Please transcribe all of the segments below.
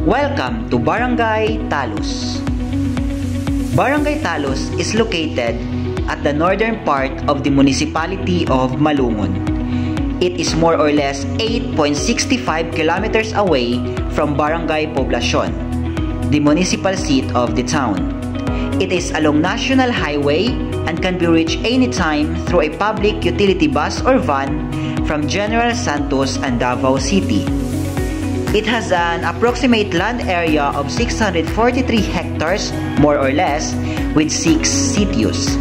Welcome to Barangay Talos. Barangay Talos is located at the northern part of the municipality of Malungon. It is more or less 8.65 kilometers away from Barangay Poblacion, the municipal seat of the town. It is along National Highway and can be reached anytime through a public utility bus or van from General Santos and Davao City. It has an approximate land area of 643 hectares, more or less, with 6 sitios.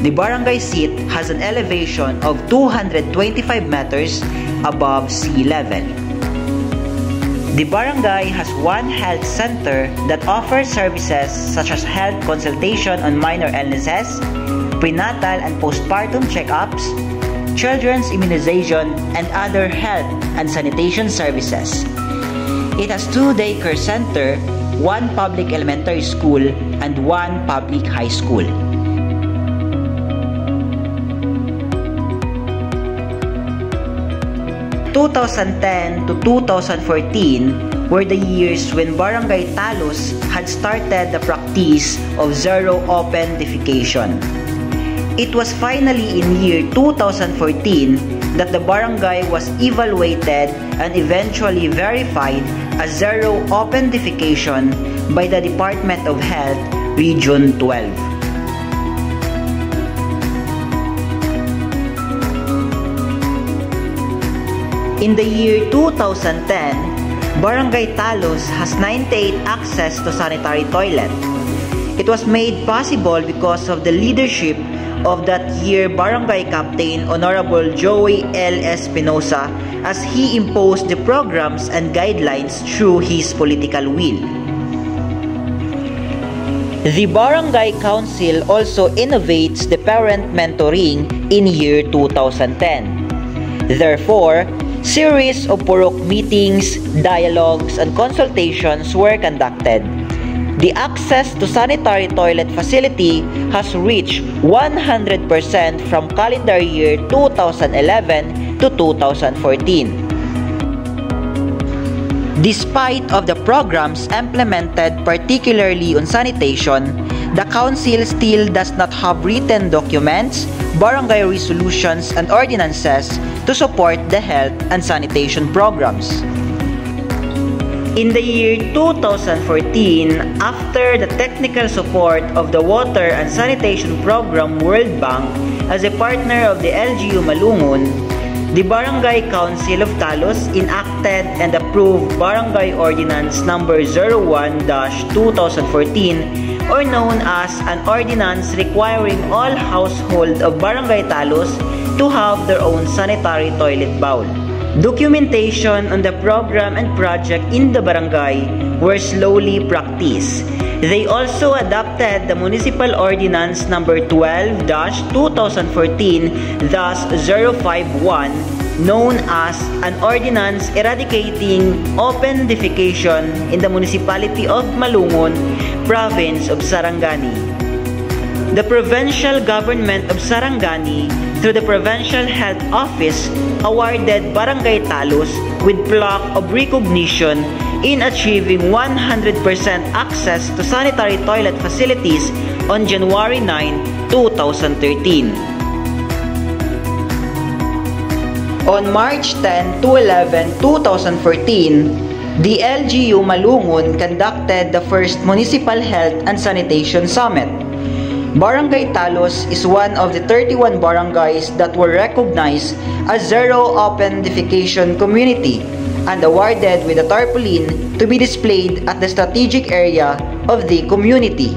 The barangay seat has an elevation of 225 meters above sea level. The barangay has one health center that offers services such as health consultation on minor illnesses, prenatal and postpartum checkups, children's immunization, and other health and sanitation services. It has 2 daycare center, 1 public elementary school, and 1 public high school. (2010 to 2014 were the years when Barangay Talos had started the practice of zero open defecation. It was finally in year 2014 that the barangay was evaluated and eventually verified as zero open defecation by the Department of Health, Region 12. In the year 2010, Barangay Talos has 98 access to sanitary toilet. It was made possible because of the leadership of that year Barangay Captain Honorable Joey L. Espinosa, as he imposed the programs and guidelines through his political will. The Barangay Council also innovates the parent mentoring in year 2010. Therefore, series of Purok meetings, dialogues, and consultations were conducted. The access to sanitary toilet facility has reached 100% from calendar year 2011 to 2014. Despite of the programs implemented particularly on sanitation, the Council still does not have written documents, barangay resolutions, and ordinances to support the health and sanitation programs. In the year 2014, after the technical support of the Water and Sanitation Program World Bank as a partner of the LGU Malungon, the Barangay Council of Talos enacted and approved Barangay Ordinance Number 01-2014, or known as an ordinance requiring all households of Barangay Talos to have their own sanitary toilet bowl. Documentation on the program and project in the barangay were slowly practiced. They also adopted the Municipal Ordinance Number 12-2014, thus 051, known as an ordinance eradicating open defecation in the municipality of Malungon, province of Sarangani. The provincial government of Sarangani, through the Provincial Health Office, awarded Barangay Talos with plaque of recognition in achieving 100% access to sanitary toilet facilities on January 9, 2013. On March 10 to 11, 2014, the LGU Malungon conducted the first Municipal Health and Sanitation Summit. Barangay Talos is one of the 31 barangays that were recognized as zero open defecation community and awarded with a tarpaulin to be displayed at the strategic area of the community.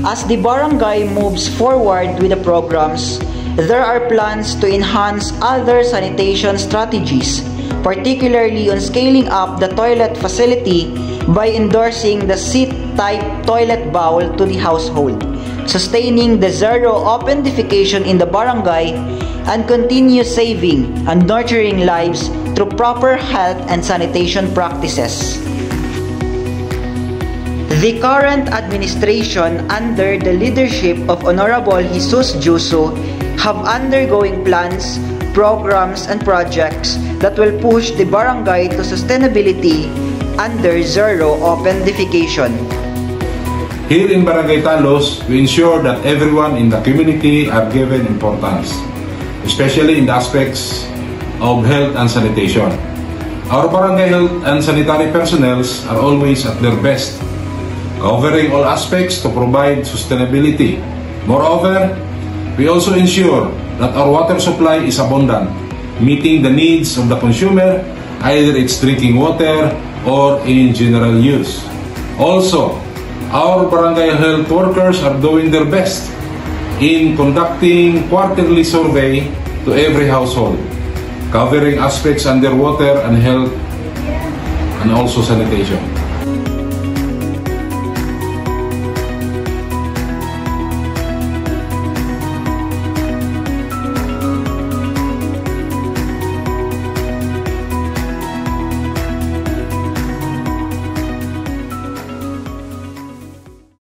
As the barangay moves forward with the programs, there are plans to enhance other sanitation strategies, particularly on scaling up the toilet facility by endorsing the seat-type toilet bowl to the household, sustaining the zero open defecation in the barangay, and continue saving and nurturing lives through proper health and sanitation practices. The current administration under the leadership of Honorable Jesus Juso have undergoing plans programs, and projects that will push the barangay to sustainability under zero open defecation. Here in Barangay Talos, we ensure that everyone in the community are given importance, especially in the aspects of health and sanitation. Our barangay health and sanitary personnel are always at their best, covering all aspects to provide sustainability. Moreover, we also ensure that our water supply is abundant, meeting the needs of the consumer, either it's drinking water or in general use. Also, our barangay health workers are doing their best in conducting quarterly survey to every household, covering aspects under water and health and also sanitation.